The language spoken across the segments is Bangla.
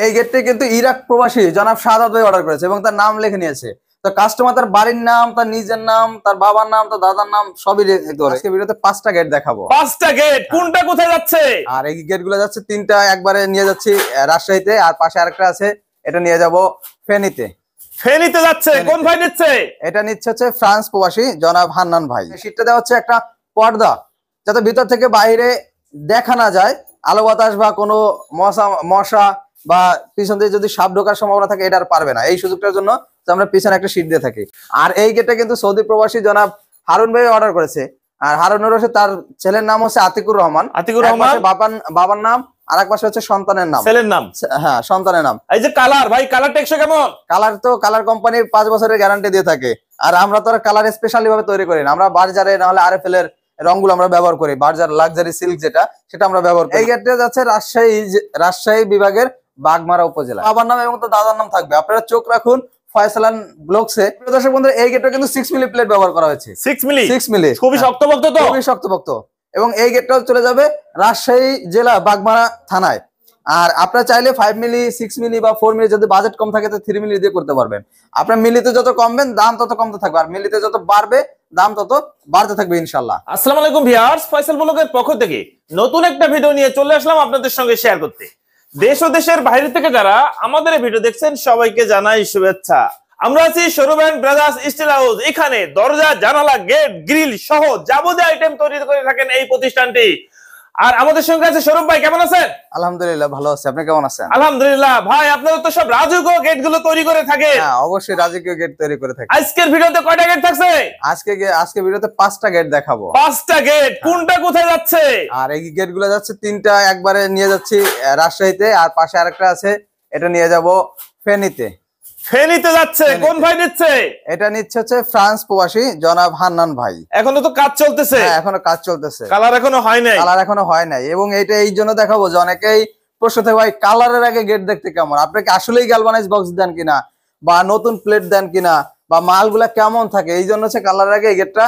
এই গেটটি কিন্তু ইরাক প্রবাসী জনাব শাহাদাত ভাই অর্ডার করেছে এবং তার নাম লিখে নিয়েছে। তো কাস্টমার তার বাড়ির নাম, তার নিজের নাম, তার বাবার নাম, তার দাদার নাম সবই লিখতে পারে। আজকে ভিডিওতে 5টা গেট দেখাবো। 5টা গেট কোনটা কোথায় যাচ্ছে? আর এই গেটগুলো যাচ্ছে 3টা একবারে নিয়ে যাচ্ছি রাজশাহীতে, আর পাশে আরেকটা আছে, এটা নিয়ে যাব ফেনীতে। ফেনীতে যাচ্ছে, কোন ভাই নিচ্ছে? এটা নিচ্ছে হচ্ছে ফ্রান্স প্রবাসী জনাব হান্নান ভাই। শীটটা দেওয়া হচ্ছে একটা পর্দা, যাতে ভিতর থেকে বাইরে দেখা না যায়, আলো বাতাস বা কোনো মশা বা পিছন দিয়ে যদি সাপ ঢোকার সম্ভাবনা থাকে এটা আর পারবে না। এই সুযোগটার জন্য আমরা পিছনে একটা শীট দিয়ে থাকি। আর এই গেটটা কিন্তু সৌদি প্রবাসী জনাব হারুন ভাই অর্ডার করেছে। আর হারুনুর রশিদ, তার ছেলের নাম হচ্ছে আতিকুর রহমান। বাবার নাম, আর এক পাশে হচ্ছে সন্তানের নাম, ছেলের নাম। হ্যাঁ, সন্তানের নাম। এই যে কালার, ভাই কালার টেকসই কেমন? কালার কোম্পানি 5 বছরের গ্যারান্টি দিয়ে থাকে। আর আমরা তো কালার স্পেশালি ভাবে তৈরি করি না, আমরা বার্জারে না হলে আরএফএল এর রংগুলো আমরা ব্যবহার করি। বার্জার লাক্সারি সিল্ক সেটা আমরা ব্যবহার করি। এই গেটটা যাচ্ছে রাজশাহী বিভাগের বাগমারা উপজেলা। বাবার নাম এবং তার দাদার নাম থাকবে। আপনারা চোখ রাখুন ফয়সালান ব্লগসে। দর্শক বন্ধুরা, এই গেটটা কিন্তু 6 মিলি প্লেট ব্যবহার করা হয়েছে। 6 মিলি খুবই শক্তপোক্ত, তো খুবই শক্তপোক্ত। এবং এই গেটটাও চলে যাবে রাজশাহী জেলা বাগমারা থানায়। আর আপনারা চাইলে 5 মিলি, 6 মিলি বা 4 মিলি, যদি বাজেট কম থাকে তো 3 মিলি দিয়ে করতে পারবেন। আপনার মিলিতে যত কমবেন দাম তত কমতে থাকবে, আর মিলিতে যত বাড়বে দাম তত বাড়তে থাকবে ইনশাআল্লাহ। আসসালামু আলাইকুম ভিউয়ার্স, ফয়সাল ব্লগের পক্ষ থেকে নতুন একটা ভিডিও নিয়ে চলে আসলাম আপনাদের সঙ্গে শেয়ার করতে। দেশ ও দেশের বাইরে থেকে যারা আমাদের এই ভিডিও দেখছেন সবাইকে জানাই শুভেচ্ছা। আমরা আছি showroom and brothers steel house. এখানে দরজা, জানালা, গেট, গ্রিল সহ যাবতীয় আইটেম তৈরি করে থাকেন এই প্রতিষ্ঠানটি। আর আমাদের সঙ্গে আছে শোরুম ভাই, কেমন আছেন? আলহামদুলিল্লাহ ভালো আছি, আপনি কেমন আছেন? আলহামদুলিল্লাহ। ভাই আপনারা তো সব রাজকীয় গেট গুলো তৈরি করে থাকেন। হ্যাঁ, অবশ্যই রাজকীয় গেট তৈরি করে থাকি। আজকের ভিডিওতে কয়টা গেট থাকছে? আজকে ভিডিওতে 5টা গেট দেখাবো। 5টা গেট কোনটা কোথায় যাচ্ছে? আর এই গেটগুলো যাচ্ছে 3টা একবারে নিয়ে যাচ্ছি রাজশাহীতে, আর পাশে আরেকটা আছে, এটা নিয়ে যাব ফেনীতে। ফেনীতে যাচ্ছে, কোন ভাই নিচ্ছে? এটা নিচ্ছে হচ্ছে ফ্রান্স প্রবাসী জনাব হান্নান ভাই। এখনো তো কাজ চলতেছে? হ্যাঁ, এখনো কাজ চলতেছে। কালার এখনো হয় নাই। এবং এটা এই জন্য দেখাবো যে অনেকেই প্রশ্ন থাকে, ভাই কালারের আগে গেট দেখতে কেমন, আপনাকে আসলেই গ্যালভানাইজ বক্স দেন কিনা বা নতুন প্লেট দেন কিনা বা মালগুলা কেমন থাকে, এই জন্য হচ্ছে কালারের আগে এই গেটটা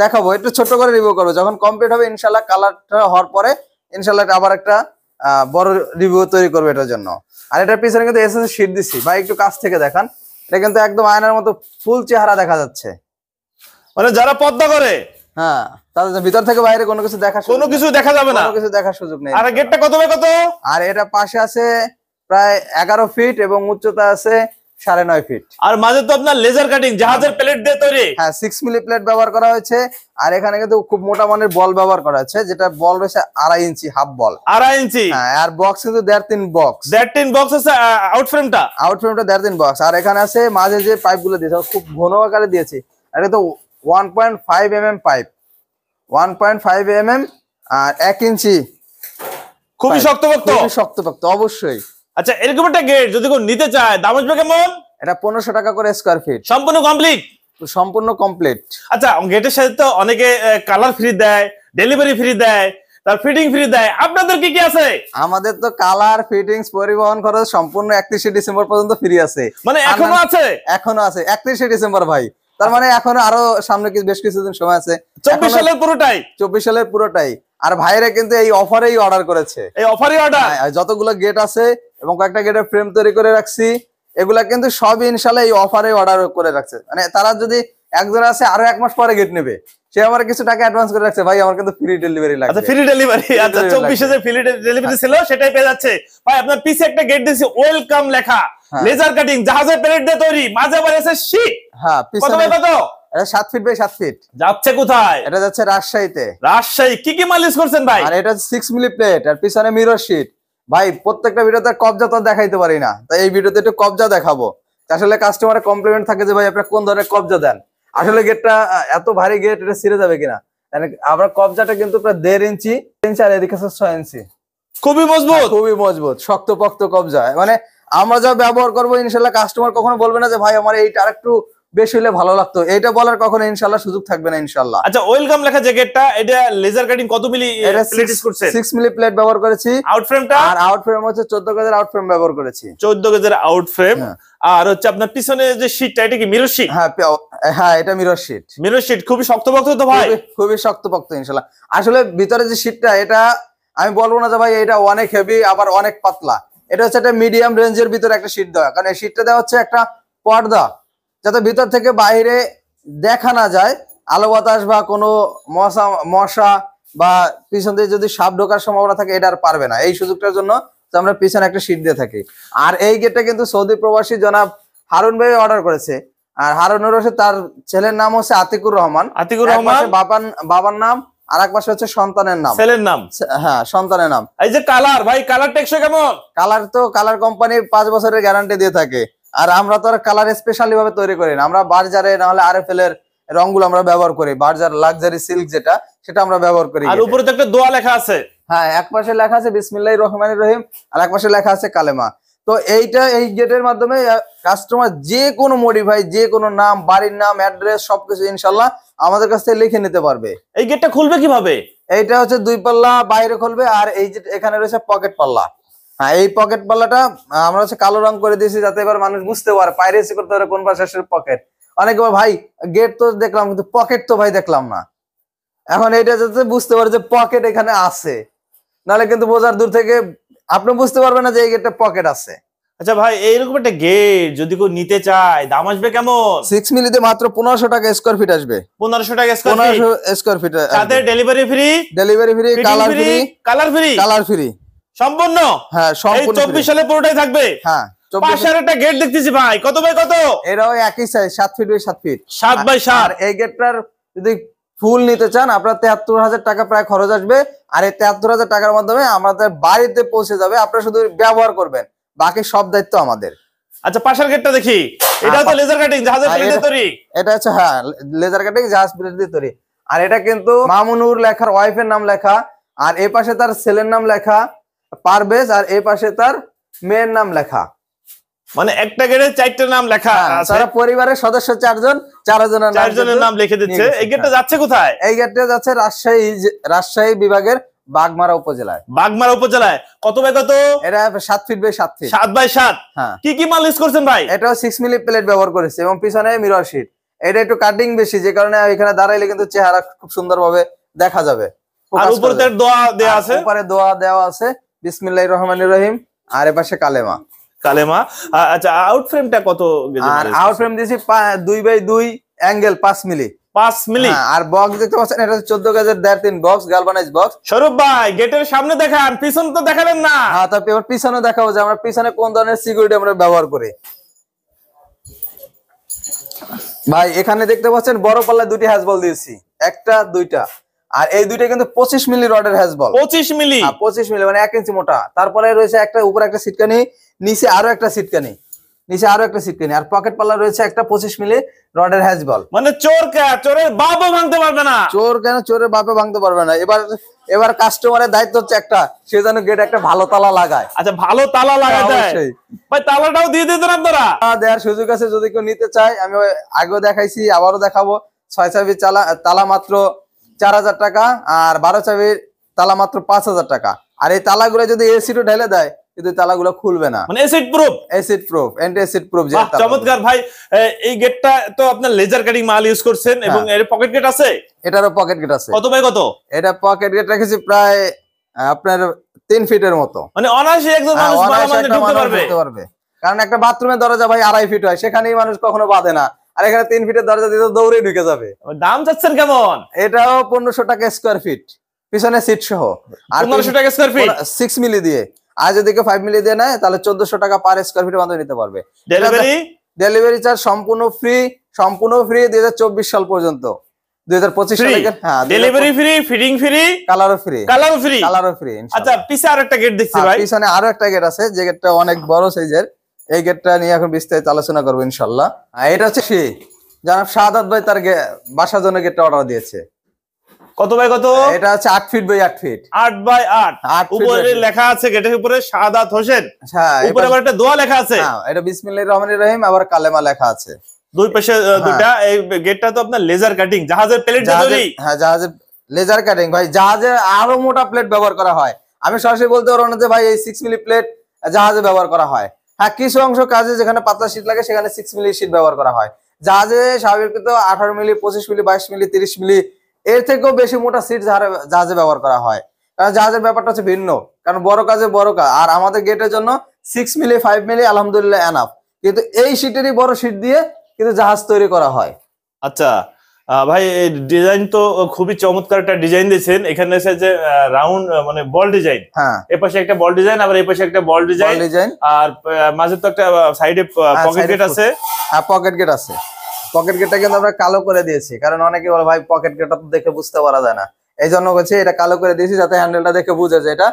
দেখাবো। একটু ছোট করে রিভিউ করবো, যখন কমপ্লিট হবে ইনশাল্লাহ, কালারটা হওয়ার পরে ইনশাল্লাহ আবার একটা বড় রিভিউ তৈরি করবো এটার জন্য। আর এটার পিছনে কিন্তু এসএস শীট দিচ্ছি ভাই, একটু কাছ থেকে দেখান। এটা কিন্তু একদম আয়নার মতো ফুল চেহারা দেখা যাচ্ছে, মানে যারা পর্দা করে, হ্যাঁ, তাদের ভিতর থেকে বাইরে কোনো কিছু দেখা যাবে না, কোনো কিছু দেখার সুযোগ নেই। আর গেটটা কত বাই কত? আর এটা পাশে আছে প্রায় 11 ফিট এবং উচ্চতা আছে 9.5 ফিট। আর মাঝে তো আপনার লেজার কাটিং জাহাজের প্লেট দিয়ে তৈরি। হ্যাঁ, 6 মিলি প্লেট ব্যবহার করা হয়েছে। আর এখানে কিন্তু খুব মোটা মানের বল ব্যবহার করা হয়েছে, যেটা বল রয়েছে 2.5 ইঞ্চি, হাফ বল 2.5 ইঞ্চি। হ্যাঁ, আর বক্স কিন্তু 1.5-3 বক্স। 1.5 বক্স আছে। আউটফ্রেমটা 1.5 বক্স। আর এখানে আছে মাঝে যে পাইপগুলো দিয়েছে খুব ঘন আকারে দিয়েছে। আর এটা তো 1.5 mm পাইপ, 1.5 mm আর 1 ইঞ্চি। খুবই শক্তপোক্ত অবশ্যই। আচ্ছা, এরকম একটা গেট যদি কেউ নিতে চায় দাম আসবে কেমন? এটা 1500 টাকা করে স্কয়ার ফিট। সম্পূর্ণ কমপ্লিট। আচ্ছা, গেটের সাথে তো অনেকে কালার ফ্রি দেয়, ডেলিভারি ফ্রি দেয়, তার ফিটিং ফ্রি দেয়। আপনাদের কি কি আছে? আমাদের তো কালার, ফিটিংস, পরিবহন খরচ সম্পূর্ণ 31 ডিসেম্বর পর্যন্ত ফ্রি আছে। মানে এখনো আছে? এখনো আছে 31 ডিসেম্বর ভাই। তার মানে এখনো আরো সামনে বেশ কিছুদিন সময় আছে। 24 সালের পুরোটাই। আর ভাইরা কিন্তু এই অফারেই অর্ডার করেছে। এই অফারই অর্ডার। যতগুলো গেট আছে এবং কয়েকটা গেটের ফ্রেম তৈরি করে রাখছি, এগুলা কিন্তু সবই ইনশাআল্লাহ এই অফারে অর্ডার করে রাখছে। মানে তারা যদি একজন আছে আরো 1 মাস পরে গেট নেবে, সে আমার কিছু টাকা অ্যাডভান্স করে রাখছে, ভাই আমার কিন্তু ফ্রি ডেলিভারি লাগবে। আচ্ছা, ফ্রি ডেলিভারি। আচ্ছা, 24 এ ফ্রি ডেলিভারি ছিল, সেটাই পেয়ে যাচ্ছে। ভাই আপনার পিছে একটা গেট দিয়েছি ওয়েলকাম লেখা, লেজার কাটিং জাহাজের প্লেট দিয়ে তৈরি, মাঝে আবার এসে শীট। হ্যাঁ, পিছনে কত? এটা 7 ফিট বাই 7 ফিট। যাচ্ছে কোথায়? এটা যাচ্ছে রাজশাহীতে। রাজশাহী কি কি মাল ইউজ করছেন ভাই? আর এটা 6 মিলি প্লেট আর পিছনে মিরর শীট। ভাই প্রত্যেকটা ভিডিওতে কবজা তো দেখাইতে পারি না, তাই এই ভিডিওতে একটু কবজা দেখাবো। আসলে কাস্টমারের কমপ্লিমেন্ট থাকে যে ভাই আপনি কোন ধরনের কবজা দেন। আসলে গেটটা এত ভারী গেট, এটা ছিঁড়ে যাবে কিনা। আমরা কবজাটা কিন্তু প্রায় 1.5 ইঞ্চি আর এদিকে 6 ইঞ্চি। খুবই মজবুত শক্তপোক্ত কবজা। মানে আমরা যা ব্যবহার করবো ইনশাল্লাহ কাস্টমার কখনো বলবে না যে ভাই আমার এইটা আরেকটু বেশি হলে ভালো লাগতো, এইটা বলার কখনো ইনশাল্লাহ সুযোগ থাকবে না ইনশাল্লাহ। আচ্ছা, ওয়েলকাম লেখা যে গেটটা, এটা লেজার কাটিং কত মিলি প্লেট ইউজ করছেন? 6 মিলি প্লেট ব্যবহার করেছি। আউটফ্রেমটা? আর আউটফ্রেম হচ্ছে 14 গজের আউটফ্রেম ব্যবহার করেছি। 14 গজের আউটফ্রেম। আর হচ্ছে আপনার পিছনে যে শীটটা, এটা কি মিরর শীট? হ্যাঁ, এটা মিরর শীট। খুবই শক্তপোক্ত তো ভাই? খুবই শক্তপোক্ত ইনশাল্লাহ। আসলে ভিতরে যে শীটটা, এটা আমি বলবো না যে ভাই এটা অনেক হেভি আবার অনেক পাতলা। এটা হচ্ছে একটা মিডিয়াম রেঞ্জের ভিতরে একটা শীট দেওয়া, কারণ এই শীটটা দেওয়া হচ্ছে একটা পর্দা, যাতে ভিতর থেকে বাইরে দেখা না যায়, আলো বাতাস বা কোনো মশা বা পিছন দিয়ে যদি সাপ ঢোকার সম্ভাবনা থাকে এটা আর পারবে না। এই সুযোগটার জন্য আমরা পিছনে একটা শীট দিয়ে থাকি। আর এই গেটটা কিন্তু সৌদি প্রবাসী জনাব হারুন ভাই অর্ডার করেছে। আর হারুনুর রশিদ, তার ছেলের নাম হচ্ছে আতিকুর রহমান। বাবার নাম, আর এক পাশে হচ্ছে সন্তানের নাম, ছেলের নাম। হ্যাঁ, সন্তানের নাম। এই যে কালার, ভাই কালার টেকসই কেমন? কালার কোম্পানি 5 বছরের গ্যারান্টি দিয়ে থাকে। আর আমরা তো আর কালার স্পেশালি ভাবে তৈরি করি না, আমরা বার্জারে না হলে আরএফএল এর রংগুলো আমরা ব্যবহার করি। বার্জার লাক্সারি সিল্ক যেটা, সেটা আমরা ব্যবহার করি। আর উপরে তো একটা দোয়া লেখা আছে। হ্যাঁ, এক পাশে লেখা আছে বিসমিল্লাহির রহমানির রহিম, আর এক পাশে লেখা আছে কালেমা। তো এই গেটের মাধ্যমে কাস্টমার যে কোনো মডিফাই, যে কোনো নাম, বাড়ির নাম, অ্যাড্রেস সবকিছু ইনশাল্লাহ আমাদের কাছ থেকে লিখে নিতে পারবে। এই গেটটা খুলবে কিভাবে? এইটা হচ্ছে 2 পাল্লা বাইরে খুলবে, আর এই যে এখানে রয়েছে পকেট পাল্লা। হ্যাঁ, এই পকেট পাল্লাটা আমরা হচ্ছে কালো রং করে দিয়েছি, যাতে এবার মানুষ বুঝতে পারে, পাইরেসি করতে পারে কোন পাশে পকেট। অনেকে ভাই গেট তো দেখলাম কিন্তু পকেট তো ভাই দেখলাম না। এখন এইটা যাতে বুঝতে পারে যে পকেট এখানে আছে, নাহলে কিন্তু বোঝার দূর থেকে আপনি বুঝতে পারবেন না যে এই গেটটা পকেট আছে। আচ্ছা ভাই, এইরকম একটা গেট যদি কেউ নিতে চায় দাম আসবে কেমন? 6 মিলিতে মাত্র 1500 টাকা স্কয়ার ফিট আসবে। 1500 টাকা স্কয়ার ফিট, 1500 স্কয়ার ফিট। সাথে ডেলিভারি ফ্রি, কালার ফ্রি সম্পূর্ণ। হ্যাঁ, সম্পূর্ণ। 24 সালে পুরোটাই থাকবে। হ্যাঁ, পাশের একটা গেট দেখতেছি ভাই, কত বাই কত? এটাও একই size, 7 feet by 7 feet, 7 by 7। আর এই গেটটার যদি ফুল নিতে চান আপনার 73,000 টাকা প্রায় খরচ আসবে। আর এই 73,000 টাকার মাধ্যমে আমাদের বাড়িতে পৌঁছে যাবে, আপনারা শুধু ব্যবহার করবেন, বাকি সব দায়িত্ব আমাদের। আচ্ছা, পাশের গেটটা দেখি। এটা তো লেজার কাটিং, জাহাজের প্লেট দিয়ে তৈরি। এটা হচ্ছে, হ্যাঁ, লেজার কাটিং জাহাজ প্লেট দিয়ে তৈরি। আর এটা কিন্তু মামুনুর লেখার ওয়াইফের নাম লেখা, আর এই পাশে তার ছেলের নাম লেখা পারভেজ, আর এই পাশে তার মেয়ের নাম লেখা। মানে একটা গেটে 4টা নাম লেখা আছে। সারা পরিবারের সদস্য 4জনের নাম লিখে দিচ্ছে। এই গেটটা যাচ্ছে কোথায়? এই গেটটা যাচ্ছে রাজশাহী বিভাগের বাগমারা উপজেলায়। কত বাই কত? এটা 7 ফিট বাই 7 ফিট। 7 বাই 7। হ্যাঁ। কি কি মাল ইউজ করছেন ভাই? এটাও 6 মিলি প্লেট ব্যবহার করেছে এবং পিছনে মিরর শীট। এটা একটু কাটিং বেশি, যে কারণে এখানে দাঁড়াইলে কিন্তু চেহারা খুব সুন্দরভাবে দেখা যাবে। আর উপরে তার দোয়া দেয়া আছে। উপরে দোয়া দেওয়া আছে, বিসমিল্লাহির রহমানির রহিম, আর এর পাশে কালেমা। আচ্ছা, আউট ফ্রেমটা কত গেজ? আর আউট ফ্রেম দিয়েছি 2 বাই 2 অ্যাঙ্গেল 5 মিলি। 5 মিলি। আর বক্স দেখতে পাচ্ছেন, এটা 14 গেজের 1.5-3 বক্স, গ্যালভানাইজ বক্স। স্বরূপ ভাই, গেটের সামনে দেখান, পিছন তো দেখালেন না। হ্যাঁ, তারপর পিছনে দেখাবো যে আমরা পিছনে কোন ধরনের সিকিউরিটি আমরা ব্যবহার করি। ভাই এখানে দেখতে পাচ্ছেন বড় পাল্লায় 2টি হ্যাজবল দিয়েছি, একটা 2টা। আর এই 2টা কিন্তু 25 মিলি রডের হ্যাজবল। 25 মিলি? 25 মিলি মানে 1 ইঞ্চি মোটা। তারপরে রয়েছে একটা উপরে একটা সিটকানি, নিচে আরো একটা সিটকানি, আর পকেট পাল্লা রয়েছে একটা 25 মিলি রডের হ্যাজবল। মানে চোরের বাপও ভাঙতে পারবে না। চোরের বাপে ভাঙতে পারবে না। এবার কাস্টমারের দায়িত্ব হচ্ছে একটা, সে যেন গেটে একটা ভালো তালা লাগায়। আচ্ছা, ভালো তালা লাগায় দেয় ভাই, তালাটাও দিয়ে দিতেন আপনারা? দেওয়ার সুযোগ আছে যদি কেউ নিতে চায়। আমি আগেও দেখাইছি, আবারও দেখাবো। 6 চাবির তালা মাত্র 4000 টাকা, আর 12 চাবির তালা মাত্র 5000 টাকা। আর এই তালাগুলো যদি এসিডও ঢেলে দেয় কিন্তু তালাগুলো খুলবে না, মানে acid proof, anti acid proof. চমৎকার ভাই। এই গেটটা তো আপনার লেজার কাটিং মাল ইউজ করছেন, এবং এর পকেট গেট আছে। এটারও পকেট গেট আছে। কত বাই কত? এটা পকেট গেট রেখেছি প্রায় আপনার 3 ফিটের মতো। মানে অনায়াসে একদম মানুষ ঢুকতে পারবে, কারণ একটা বাথরুমের দরজা ভাই 2.5 ফিট হয়, সেখানেই মানুষ কখনো বাঁধে না। আর এখানে 3 ফিটের দরজা দিতে দৌড়ে ঢুকে যাবে। দাম চাচ্ছেন কেমন? এটাও 1500 টাকা স্কয়ার ফিট, পিছনে সিট সহ। আর 1500 টাকা স্কয়ার ফিট 6 মিলি দিয়ে। আর যদি কেউ 5 মিলি দিয়ে নেয় তাহলে 1400 টাকা পার স্কয়ার ফিটের মধ্যে নিতে পারবে। ডেলিভারি চার্জ সম্পূর্ণ ফ্রি 2024 সাল পর্যন্ত। 2025 সালে ডেলিভারি ফ্রি, ফিটিং ফ্রি, কালারও ফ্রি। আচ্ছা, পিছে আরেকটা গেট দেখছি ভাই। পিছনে আরো একটা গেট আছে, যে গেটটা অনেক বড় সাইজের। এই গেটটা নিয়ে এখন বিস্তারিত আলোচনা করবো ইনশাআল্লাহ। এটা হচ্ছে জনাব শাহাদাত ভাই তার বাসার জন্য গেটটা অর্ডার দিয়েছে। কত বাই কত? এটা হচ্ছে 8 ফিট বাই 8 ফিট। 8 বাই 8। উপরে লেখা আছে গেটের উপরে শাহাদাত হোসেন। হ্যাঁ, উপরে আবার একটা দোয়া লেখা আছে। হ্যাঁ, এটা বিসমিল্লাহির রহমানির রহিম, আবার কালেমা লেখা আছে। দুই পাশে দুটো। এই গেটটা তো আপনার লেজার কাটিং, জাহাজের প্লেট দিয়ে তৈরি। হ্যাঁ, জাহাজের লেজার কাটিং। ভাই জাহাজে আরো মোটা প্লেট ব্যবহার করা হয়। আমি সরাসরি বলতে পারবো না যে ভাই এই 6 মিলি প্লেট জাহাজে ব্যবহার করা হয়। হ্যাঁ, কিছু অংশ কাজে যেখানে পাতলা শীট লাগে সেখানে 6 মিলি শীট ব্যবহার করা হয়। জাহাজে স্বাভাবিকত 18 মিলি, 25 মিলি, 22 মিলি, 30 মিলি, এর থেকেও বেশি মোটা সিট জাহাজে ব্যবহার করা হয়। কারণ জাহাজের ব্যাপারটা হচ্ছে ভিন্ন। কারণ বড় কাজে বড় কাজ। আর আমাদের গেটের জন্য 6 মিলি 5 মিলি আলহামদুলিল্লাহ এনাফ। কিন্তু এই শীটেরই বড় শীট দিয়ে কিন্তু জাহাজ তৈরি করা হয়। আচ্ছা ভাই, এই ডিজাইন তো খুবই চমৎকার একটা ডিজাইন দিয়েছেন। এখানে এসে যে রাউন্ড মানে বল ডিজাইন, হ্যাঁ এই পাশে একটা বল ডিজাইন, আবার এই পাশে একটা বল ডিজাইন, আর মাঝে তো একটা সাইডে পকেট গেট আছে। হ্যাঁ পকেট গেট আছে। পকেট গেটটা কিন্তু আমরা কালো করে দিয়েছি, কারণ অনেকে বলে ভাই পকেট গেটটা তো দেখে বুঝতে পারা যায় না, এই জন্য হচ্ছে এটা কালো করে দিয়েছি যাতে হ্যান্ডেলটা দেখে বুঝে যে এটা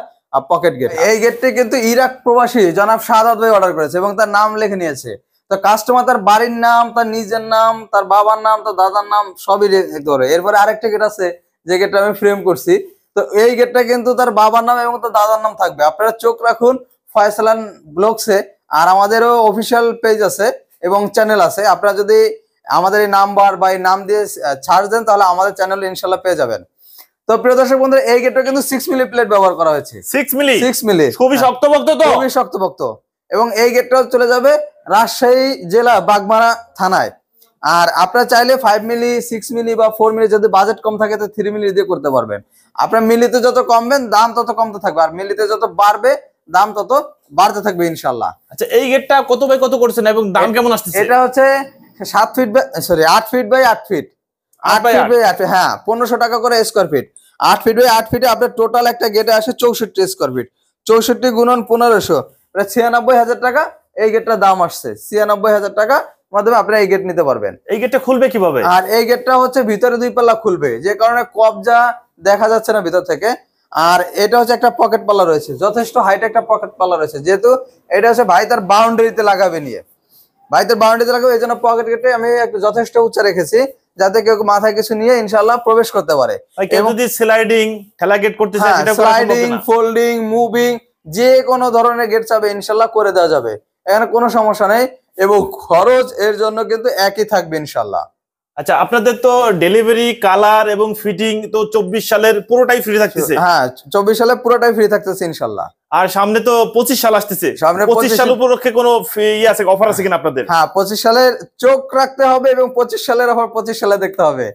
পকেট গেট। এই গেটটি কিন্তু ইরাক প্রবাসী জনাব শাহাদাত ভাই অর্ডার করেছে এবং তার নাম লিখে নিয়েছে। তো কাস্টমার তার বাড়ির নাম, তার নিজের নাম, তার বাবার নাম, তার দাদার নাম সবই ধরে। এরপরে আরেকটা গেট আছে যে গেটটা আমি ফ্রেম করছি, তো এই গেটটা কিন্তু তার বাবার নাম এবং তার দাদার নাম থাকবে। আপনারা চোখ রাখুন ফয়সালান ব্লগসে, আর আমাদেরও অফিসিয়াল পেজ আছে এবং চ্যানেল আছে। আপনারা যদি আমাদের এই নাম্বার বা এই নাম দিয়ে ছাড় দেন তাহলে আমাদের চ্যানেলে ইনশাল্লাহ পেয়ে যাবেন। তো প্রিয় দর্শক বন্ধুরা, এই গেটটা কিন্তু 6 মিলি প্লেট ব্যবহার করা হয়েছে। 6 মিলি? 6 মিলি খুবই শক্তপোক্ত তো, খুবই শক্তপোক্ত। এবং এই গেটটা চলে যাবে রাজশাহী জেলা বাগমারা থানায়। আর আপনারা চাইলে 5 মিলি 6 মিলি বা 4 মিলি, যদি বাজেট কম থাকে তো 3 মিলি দিয়ে করতে পারবেন। আপনার মিলিতে যত কমবেন দাম তত কমতে থাকবে, আর মিলিতে যত বাড়বে দাম তত বাড়তে থাকবে ইনশাল্লাহ। আচ্ছা, এই গেটটা কত বাই কত করছেন এবং দাম কেমন আসছে? এটা হচ্ছে 7 feet by 8 feet by 8 feet, 8 feet by 8, হ্যাঁ 1500 টাকা করে স্কয়ার ফিট। 8 ফিট বাই 8 ফিটে আপনার টোটাল একটা গেটে আসে 64 স্কয়ার ফিট। 64 গুণন 1500, প্রায় 96,000 টাকা এই গেটটার দাম আসছে। 96,000 টাকা মাধ্যমে আপনারা এই গেট নিতে পারবেন। এই গেটটা খুলবে কিভাবে? আর এই গেটটা হচ্ছে ভিতরে 2 পাল্লা খুলবে, যে কারণে কবজা দেখা যাচ্ছে না ভিতর থেকে। আর এটা হচ্ছে একটা পকেট পাল্লা রয়েছে, যথেষ্ট হাইট একটা পকেট পাল্লা রয়েছে, যেহেতু এটা হচ্ছে ভাই তার বাউন্ডারিতে লাগাবে নিয়ে, ভাই তার বাউন্ডারিতে লাগাবে, এই জন্য পকেট গেটে আমি একটু যথেষ্ট উচ্চা রেখেছি যাতে কেউ মাথায় কিছু নিয়ে ইনশাআল্লাহ প্রবেশ করতে পারে। কেউ যদি স্লাইডিং ঠেলা গেট করতে চায় সেটা করা সম্ভব স্লাইডিং, ফোল্ডিং, মুভিং যে কোনো ধরনের গেট চাবে ইনশাআল্লাহ করে দেওয়া যাবে, এখানে কোনো সমস্যা নেই। এবং খরচ এর জন্য কিন্তু একই থাকবে ইনশাআল্লাহ। আচ্ছা, আপনাদের তো ডেলিভারি, কালার এবং ফিটিং তো 24 সালের পুরোটাই ফ্রি থাকতেছে? হ্যাঁ 24 সালে পুরোটাই ফ্রি থাকতেছে ইনশাআল্লাহ। আর সামনে তো 25 সাল আসতেছে, সামনে 25 সাল উপলক্ষে কোনো আছে, অফার আছে কিনা আপনাদের? হ্যাঁ 25 সালের চোখ রাখতে হবে এবং 25 সালের অফার 25 সালে দেখতে হবে,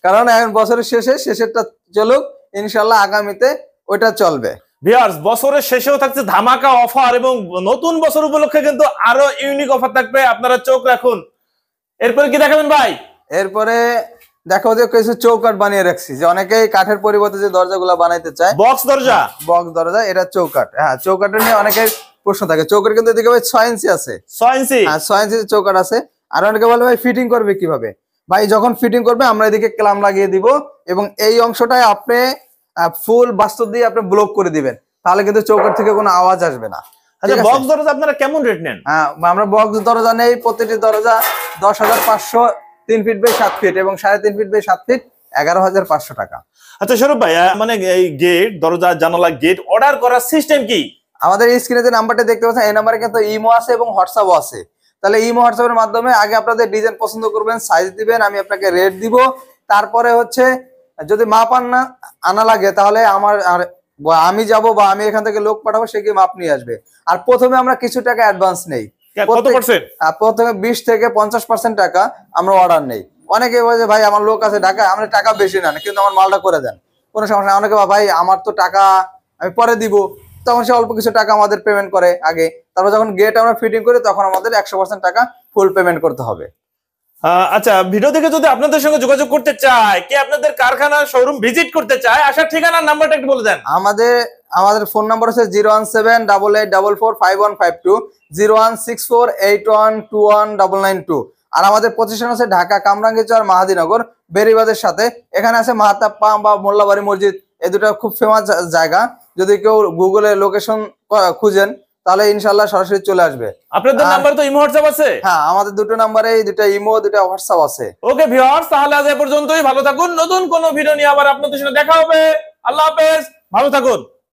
কারণ এখন বছরের শেষেরটা চলুক ইনশাআল্লাহ, আগামীতে ওইটা চলবে। ভিউয়ার্স, বছরের শেষেও থাকছে ধামাকা অফার এবং নতুন বছর উপলক্ষে কিন্তু আরো ইউনিক অফার থাকবে, আপনারা চোখ রাখুন। এরপরে কি দেখাবেন ভাই? এরপরে দেখো যে কিছু চৌকাঠ বানিয়ে রাখছি, যে অনেকেই কাঠের পরিবর্তে যে দরজাগুলো বানাইতে চায়, বক্স দরজা। বক্স দরজা, এটা চৌকাঠ। হ্যাঁ চৌকাঠের নিয়ে অনেকের প্রশ্ন থাকে। চৌকাঠ কিন্তু এদিকে ভাই 6 ইঞ্চি আছে, 6 ইঞ্চি? হ্যাঁ 6 ইঞ্চি চৌকাঠ আছে। আর অনেকে বলে ভাই ফিটিং করবে কিভাবে? ভাই যখন ফিটিং করবে আমরা এদিকে ক্লাম লাগিয়ে দিব এবং এই অংশটায় আপনি ফুল বাস্তব দিয়ে আপনি ব্লক করে দিবেন, তাহলে কিন্তু চৌকাঠ থেকে কোনো আওয়াজ আসবে না। আচ্ছা, বক্স দরজা আপনারা কেমন রেট নেন? আমরা বক্স দরজা নেই, প্রতিটি দরজা 10,500, 3 ফিট বাই 7 ফিট এবং 3.5 ফিট বাই 7 ফিট 11,500 টাকা। আচ্ছা সৌরভ ভাই, মানে এই গেট, দরজা, জানালা, গেট অর্ডার করার সিস্টেম কি? আমাদের স্ক্রিনে যে নাম্বারটা দেখতে পাচ্ছেন এই নাম্বারে কিন্তু ইমো আছে এবং হোয়াটসঅ্যাপও আছে। তাহলে ইমো হোয়াটসঅ্যাপের মাধ্যমে আগে আপনাদের ডিজাইন পছন্দ করবেন, সাইজ দিবেন, আমি আপনাকে রেট দিব। তারপরে হচ্ছে যদি মাপ আনা লাগে তাহলে আমি যাব বা আমি এখান থেকে লোক পাঠাবো, সে গিয়ে মাপ নিয়ে আসবে। আর প্রথমে আমরা কিছু টাকা অ্যাডভান্স নেই, কত পার্সেন্ট? প্রথমে 20 থেকে 50% টাকা আমরা অর্ডার নেই। অনেকে বলে ভাই আমার লোক আছে ঢাকায়, আমরা টাকা বেশি নেন কিন্তু আমার মালটা করে দেন, কোনো সমস্যা নেই। অনেকে ভাই আমার তো টাকা আমি পরে দিব, তখন সে অল্প কিছু টাকা আমাদের পেমেন্ট করে আগে, তারপর যখন গেট আমরা ফিটিং করি তখন আমাদের 100% টাকা ফুল পেমেন্ট করতে হবে। আচ্ছা, ভিডিও দেখে যদি আপনাদের সঙ্গে যোগাযোগ করতে চায়, কি আপনাদের কারখানা শোরুম ভিজিট করতে চায়, আসার ঠিকানা নাম্বারটা একটু বলে দেন। আমাদের ফোন নাম্বার হচ্ছে 01788445152, 01648121992। আর আমাদের প্রতিষ্ঠান আছে ঢাকা কামরাঙ্গীরচর মাহাদীনগর বেরিবাদের সাথে। এখানে আছে মাহাতাপ্পা বা মোল্লাবাড়ি মসজিদ, এই দুটো খুব ফেমাস জায়গা। যদি কেউ গুগলে লোকেশন খুঁজেন তাহলে ইনশাআল্লাহ সরাসরি চলে আসবে। আপনাদের নাম্বার তো ইমো হোয়াটসঅ্যাপ আছে? হ্যাঁ আমাদের দুটো নাম্বারেই, দুটো ইমো, দুটো হোয়াটসঅ্যাপ আছে। ওকে ভিউয়ার্স, তাহলে আজ এ পর্যন্তই। ভালো থাকুন, নতুন কোনো ভিডিও নিয়ে আবার আপনাদের সাথে দেখা হবে। আল্লাহ হাফেজ, ভালো থাকুন।